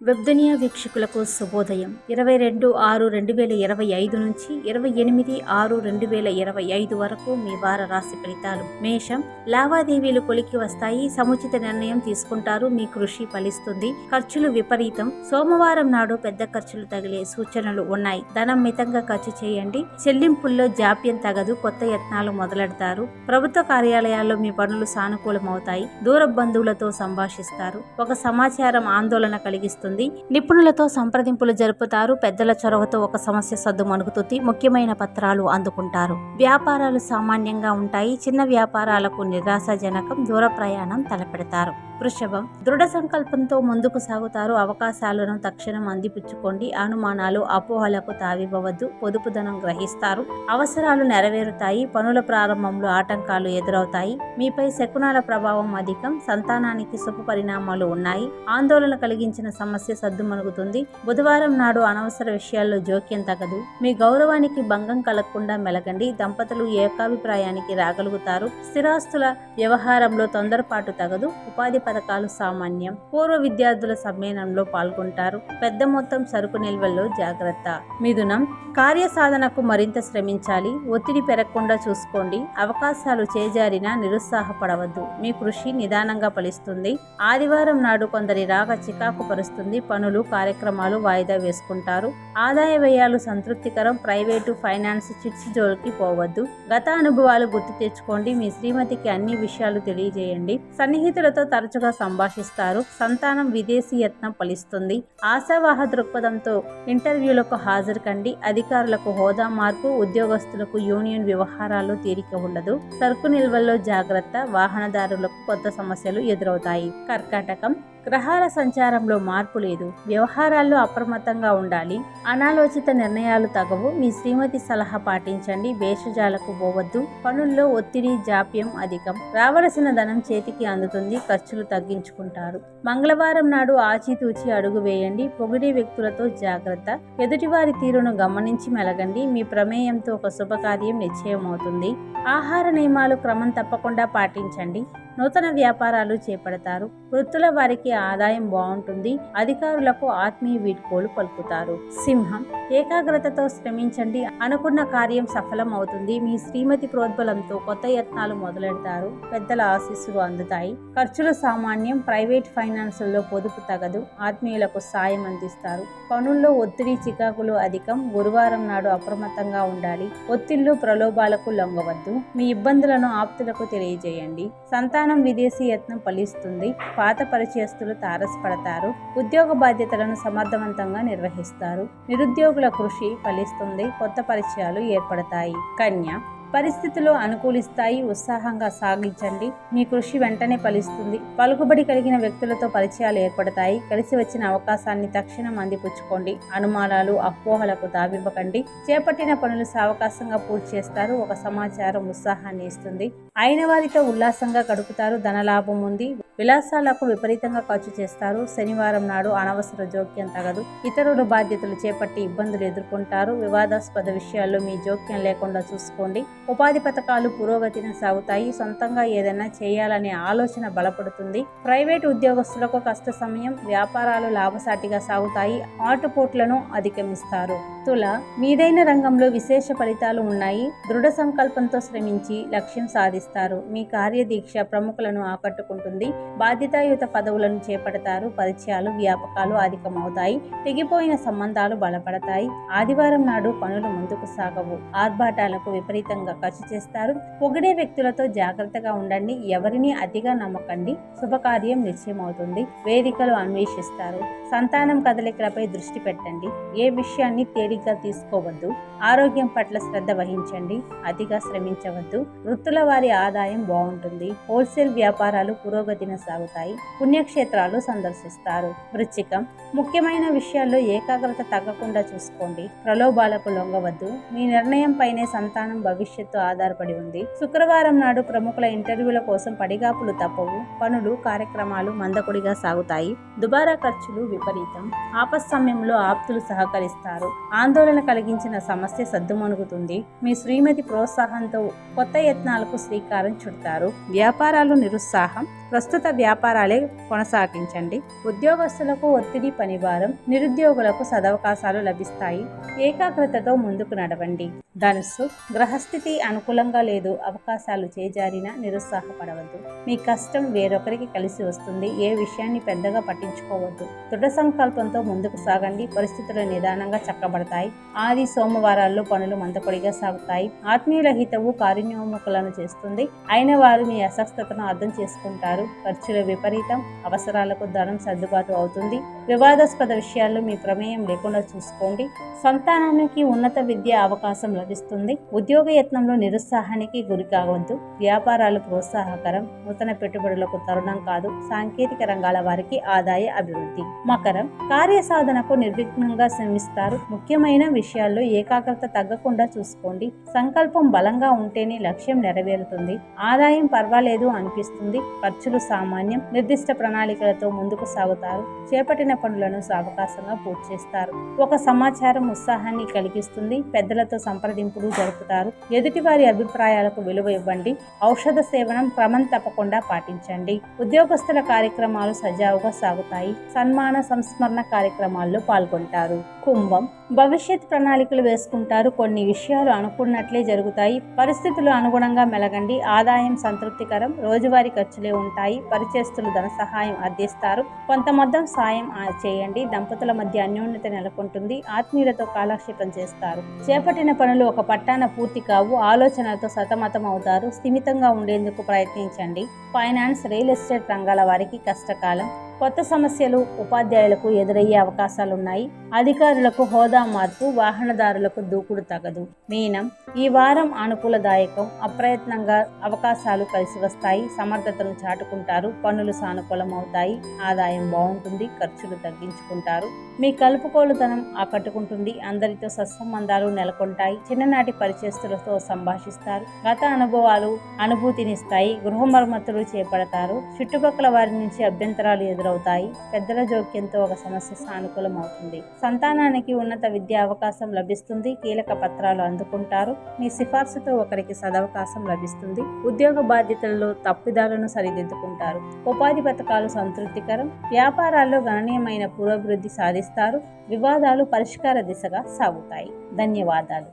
వెబ్దునియా వీక్షకులకు శుభోదయం. 22/6/2025 నుంచి 28/6/2025 వరకు మీ వార రాశి ఫలితాలు. మేషం, లావాదేవీలు కొలికి వస్తాయి. సముచిత నిర్ణయం తీసుకుంటారు. మీ కృషి ఫలిస్తుంది. ఖర్చులు విపరీతం. సోమవారం నాడు పెద్ద ఖర్చులు తగిలే సూచనలు ఉన్నాయి. ధనం మితంగా ఖర్చు చేయండి. చెల్లింపుల్లో జాప్యం తగదు. కొత్త యత్నాలు మొదలెడతారు. ప్రభుత్వ కార్యాలయాల్లో మీ పనులు సానుకూలమవుతాయి. దూర బంధువులతో సంభాషిస్తారు. ఒక సమాచారం ఆందోళన కలిగిస్తుంది. నిపుణులతో సంప్రదింపులు జరుపుతారు. పెద్దల చొరవతో ఒక సమస్య సద్దుమణుగుతుంది. ముఖ్యమైన పత్రాలు అందుకుంటారు. వ్యాపారాలు సామాన్యంగా ఉంటాయి. చిన్న వ్యాపారాలకు నిరాశాజనకం. దూర ప్రయాణం తలపెడతారు. వృషభం, దృఢ సంకల్పంతో ముందుకు సాగుతారు. అవకాశాలను తక్షణం అందిపుచ్చుకోండి. అనుమానాలు, అపోహలకు తావివ్వవద్దు. పొదుపుదనం గ్రహిస్తారు. అవసరాలు నెరవేరుతాయి. పనుల ప్రారంభంలో ఆటంకాలు ఎదురవుతాయి. మీపై శకునాల ప్రభావం అధికం. సంతానానికి శుభ పరిణామాలు ఉన్నాయి. ఆందోళన కలిగించిన సమస్య సద్దుమణుగుతుంది. బుధవారం నాడు అనవసర విషయాల్లో జోక్యం తగదు. మీ గౌరవానికి భంగం కలగకుండా మెలగండి. దంపతులు ఏకాభిప్రాయానికి రాగలుగుతారు. స్థిరాస్తుల వ్యవహారంలో తొందరపాటు తగదు. ఉపాధి పథకాలు సామాన్యం. పూర్వ విద్యార్థుల సమ్మేళనంలో పాల్గొంటారు. పెద్ద మొత్తం సరుకు నిల్వల్లో జాగ్రత్త. మిథునం, కార్యసాధనకు మరింత శ్రమించాలి. ఒత్తిడి పెరగకుండా చూసుకోండి. అవకాశాలు చేజారినా నిరుత్సాహపడవద్దు. మీ కృషి నిదానంగా ఫలిస్తుంది. ఆదివారం నాడు కొందరి రాక చికాకు పరుస్తుంది. పనులు, కార్యక్రమాలు వాయిదా వేసుకుంటారు. ఆదాయ వ్యయాలు సంతృప్తికరం. ప్రైవేటు, ఫైనాన్స్, చిట్స్ జోలికి పోవద్దు. గత అనుభవాలు గుర్తు తెచ్చుకోండి. మీ శ్రీమతికి అన్ని విషయాలు తెలియజేయండి. సన్నిహితులతో తరచుగా సంభాషిస్తారు. సంతానం, విదేశీ యత్నం ఫలిస్తుంది. ఆశావాహ దృక్పథంతో ఇంటర్వ్యూలకు హాజరు కండి. అధికారులకు హోదా మార్పు. ఉద్యోగస్తులకు యూనియన్ వ్యవహారాల్లో తీరిక ఉండదు. సరుకు నిల్వల్లో జాగ్రత్త. వాహనదారులకు కొత్త సమస్యలు ఎదురవుతాయి. కర్కాటకం, గ్రహాల సంచారంలో మార్పు లేదు. వ్యవహారాల్లో అప్రమత్తంగా ఉండాలి. అనాలోచిత నిర్ణయాలు తగవు. మీ శ్రీమతి సలహా పాటించండి. భేషజాలకు పోవద్దు. పనుల్లో ఒత్తిడి, జాప్యం అధికం. రావలసిన ధనం చేతికి అందుతుంది. ఖర్చులు తగ్గించుకుంటారు. మంగళవారం నాడు ఆచితూచి అడుగు వేయండి. పొగిడే వ్యక్తులతో జాగ్రత్త. ఎదుటివారి తీరును గమనించి మెలగండి. మీ ప్రమేయంతో ఒక శుభకార్యం నిశ్చయమవుతుంది. ఆహార నియమాలు క్రమం తప్పకుండా పాటించండి. నూతన వ్యాపారాలు చేపడతారు. వృత్తుల వారికి ఆదాయం బాగుంటుంది. అధికారులకు ఆత్మీయ వీడ్కోలు పలుకుతారు. సింహం, ఏకాగ్రతతో శ్రమించండి. అనుకున్న కార్యం సఫలం అవుతుంది. మీ శ్రీమతి ప్రోద్బలంతో కొత్త యత్నాలు మొదలెడతారు. పెద్దల ఆశీస్సులు అందుతాయి. ఖర్చులు సామాన్యం. ప్రైవేట్ ఫైనాన్సుల్లో పొదుపు తగదు. ఆత్మీయులకు సాయం అందిస్తారు. పనుల్లో ఒత్తిడి, చికాకులు అధికం. గురువారం నాడు అప్రమత్తంగా ఉండాలి. ఒత్తిళ్లు, ప్రలోభాలకు లొంగవద్దు. మీ ఇబ్బందులను ఆప్తులకు తెలియజేయండి. సంతానం, విదేశీ యత్నం ఫలిస్తుంది. పాత పరిచయస్తులు తారసపడతారు. ఉద్యోగ బాధ్యతలను సమర్థవంతంగా నిర్వహిస్తారు. నిరుద్యోగుల కృషి ఫలిస్తుంది. కొత్త పరిచయాలు ఏర్పడతాయి. కన్య, పరిస్థితులు అనుకూలిస్తాయి. ఉత్సాహంగా సాగించండి. మీ కృషి వెంటనే ఫలిస్తుంది. పలుకుబడి కలిగిన వ్యక్తులతో పరిచయాలు ఏర్పడతాయి. కలిసి వచ్చిన అవకాశాన్ని తక్షణం అందిపుచ్చుకోండి. అనుమానాలు, అపోహలకు తావివ్వకండి. చేపట్టిన పనులు సావకాశంగా పూర్తి చేస్తారు. ఒక సమాచారం ఉత్సాహాన్ని ఇస్తుంది. అయిన వారితో ఉల్లాసంగా గడుపుతారు. ధనలాభం ఉంది. విలాసాలకు విపరీతంగా ఖర్చు చేస్తారు. శనివారం నాడు అనవసర జోక్యం తగదు. ఇతరుల బాధ్యతలు చేపట్టి ఇబ్బందులు ఎదుర్కొంటారు. వివాదాస్పద విషయాల్లో మీ జోక్యం లేకుండా చూసుకోండి. ఉపాధి పథకాలు పురోగతిని సాగుతాయి. సొంతంగా ఏదైనా చేయాలనే ఆలోచన బలపడుతుంది. ప్రైవేటు ఉద్యోగస్తులకు కష్ట సమయం. వ్యాపారాలు లాభసాటిగా సాగుతాయి. ఆటుపోట్లను అధిగమిస్తారు. తుల, మీదైన రంగంలో విశేష ఫలితాలు ఉన్నాయి. దృఢ సంకల్పంతో శ్రమించి లక్ష్యం సాధిస్తారు. మీ కార్యదీక్ష ప్రముఖులను ఆకట్టుకుంటుంది. బాధ్యతాయుత పదవులను చేపడతారు. పరిచయాలు, వ్యాపకాలు అధికమవుతాయి. తెగిపోయిన సంబంధాలు బలపడతాయి. ఆదివారం నాడు పనులు ముందుకు సాగవు. ఆర్భాటాలకు విపరీతంగా ఖర్చు చేస్తారు. పొగిడే వ్యక్తులతో జాగ్రత్తగా ఉండండి. ఎవరిని అతిగా నమ్మకండి. శుభకార్యం నిశ్చయమవుతుంది. వేదికలు అన్వేషిస్తారు. సంతానం కదలికలపై దృష్టి పెట్టండి. ఏ విషయాన్ని తేలిగ్గా తీసుకోవద్దు. ఆరోగ్యం పట్ల శ్రద్ధ వహించండి. అతిగా శ్రమించవద్దు. వృత్తుల వారి ఆదాయం బాగుంటుంది. హోల్సేల్ వ్యాపారాలు పురోగతిని సాగుతాయి. పుణ్యక్షేత్రాలు సందర్శిస్తారు. వృశ్చికం, ముఖ్యమైన విషయాల్లో ఏకాగ్రత తగ్గకుండా చూసుకోండి. ప్రలోభాలకు లొంగవద్దు. మీ నిర్ణయం పైనే సంతానం భవిష్యత్తు ఆధారపడి ఉంది. శుక్రవారం నాడు ప్రముఖుల ఇంటర్వ్యూల కోసం పడిగాపులు తప్పవు. పనులు, కార్యక్రమాలు మందకొడిగా సాగుతాయి. దుబారా ఖర్చులు విపరీతం. ఆపస్సమయంలో ఆప్తులు సహకరిస్తారు. ఆందోళన కలిగించిన సమస్య సద్దుమణుగుతుంది. మీ శ్రీమతి ప్రోత్సాహంతో కొత్త యత్నాలకు శ్రీకారం చుడతారు. వ్యాపారాలు నిరుత్సాహం. ప్రస్తుత వ్యాపారాలే కొనసాగించండి. ఉద్యోగస్తులకు ఒత్తిడి, పనిభారం, నిరుద్యోగులకు సదవకాశాలు లభిస్తాయి. ఏకాగ్రతతో ముందుకు నడవండి. ధనుస్సు, గ్రహస్థితి అనుకూలంగా లేదు. అవకాశాలు చేజారినా నిరుత్సాహపడవద్దు. మీ కష్టం వేరొకరికి కలిసి వస్తుంది. ఏ విషయాన్ని పెద్దగా పట్టించుకోవద్దు. దృఢ సంకల్పంతో ముందుకు సాగండి. పరిస్థితులు నిదానంగా చక్కబడతాయి. ఆది, సోమవారాల్లో పనులు మందకొడిగా సాగుతాయి. ఆత్మీయుల హితవు కార్యోన్ముఖులను చేస్తుంది. అయిన వారు మీ అస్వస్థతను అర్థం చేసుకుంటారు. ఖర్చుల విపరీతం, అవసరాలకు ధనం సర్దుబాటు అవుతుంది. వివాదాస్పద విషయాల్లో మీ ప్రమేయం లేకుండా చూసుకోండి. సంతానానికి ఉన్నత విద్య అవకాశం లభిస్తుంది. ఉద్యోగ యత్నంలో నిరుత్సాహానికి గురి కావద్దు. వ్యాపారాలు ప్రోత్సాహకరం. నూతన పెట్టుబడులకు తరుణం కాదు. సాంకేతిక రంగాల వారికి ఆదాయ అభివృద్ధి. మకరం, కార్యసాధనకు నిర్విఘ్నంగా శ్రమిస్తారు. ముఖ్యమైన విషయాల్లో ఏకాగ్రత తగ్గకుండా చూసుకోండి. సంకల్పం బలంగా ఉంటేనే లక్ష్యం నెరవేరుతుంది. ఆదాయం పర్వాలేదు అనిపిస్తుంది. ఖర్చులు సామాన్యం. నిర్దిష్ట ప్రణాళికలతో ముందుకు సాగుతారు. చేపట్టిన పనులను సావకాశంగా పూర్తి చేస్తారు. ఒక సమాచారం ఉత్సాహాన్ని కలిగిస్తుంది. పెద్దలతో సంప్రదింపులు జరుపుతారు. ఎదుటివారి అభిప్రాయాలకు విలువ ఇవ్వండి. ఔషధ సేవనం క్రమం తప్పకుండా పాటించండి. ఉద్యోగస్తుల కార్యక్రమాలు సజావుగా సాగుతాయి. సన్మాన సంస్మరణ కార్యక్రమాల్లో పాల్గొంటారు. కుంభం, భవిష్యత్ ప్రణాళికలు వేసుకుంటారు. కొన్ని విషయాలు అనుకున్నట్లే జరుగుతాయి. పరిస్థితులు అనుగుణంగా మెలగండి. ఆదాయం సంతృప్తికరం. రోజువారీ ఖర్చులే ఉంటాయి. పరిచయస్తులు ధన సహాయం అందిస్తారు. కొంత మొత్తం సాయం చేయండి. దంపతుల మధ్య అన్యోన్యత నెలకొంటుంది. ఆత్మీయులతో కాలక్షేపం చేస్తారు. చేపట్టిన పనులు ఒక పట్టాన పూర్తి కావు. ఆలోచనలతో సతమతం అవుతారు. స్థిమితంగా ఉండేందుకు ప్రయత్నించండి. ఫైనాన్స్, రియల్ ఎస్టేట్ రంగాల వారికి కష్టకాలం. కొత్త సమస్యలు ఉపాధ్యాయులకు ఎదురయ్యే అవకాశాలున్నాయి. అధికారులకు హోదా మార్పు, వాహనదారులకు దూకుడు తగదు. మీనం, ఈ వారం అనుకూలదాయకం. అప్రయత్నంగా అవకాశాలు కలిసి వస్తాయి. సమర్థతను చాటుకుంటారు. పనులు సానుకూలం అవుతాయి. ఆదాయం బాగుంటుంది. ఖర్చులు తగ్గించుకుంటారు. మీ కలుపుకోలుతనం ఆకట్టుకుంటుంది. అందరితో సత్సంబంధాలు నెలకొంటాయి. చిన్ననాటి పరిచయస్తులతో సంభాషిస్తారు. గత అనుభవాలు అనుభూతినిస్తాయి. గృహ మరమ్మతులు చేపడతారు. చుట్టుపక్కల వారి నుంచి అభ్యంతరాలు ఎదురవుతాయి. పెద్దల జోక్యంతో ఒక సమస్య సానుకూలం అవుతుంది. సంతానానికి ఉన్నత విద్యా అవకాశం లభిస్తుంది. కీలక పత్రాలు అందుకుంటారు. మీ సిఫార్సుతో ఒకరికి సదవకాశం లభిస్తుంది. ఉద్యోగ బాధ్యతలలో తప్పిదాలను సరిదిద్దుకుంటారు. ఉపాధి పథకాలు సంతృప్తికరం. వ్యాపారాల్లో గణనీయమైన పురోభివృద్ధి సాధిస్తారు. వివాదాలు పరిష్కార దిశగా సాగుతాయి. ధన్యవాదాలు.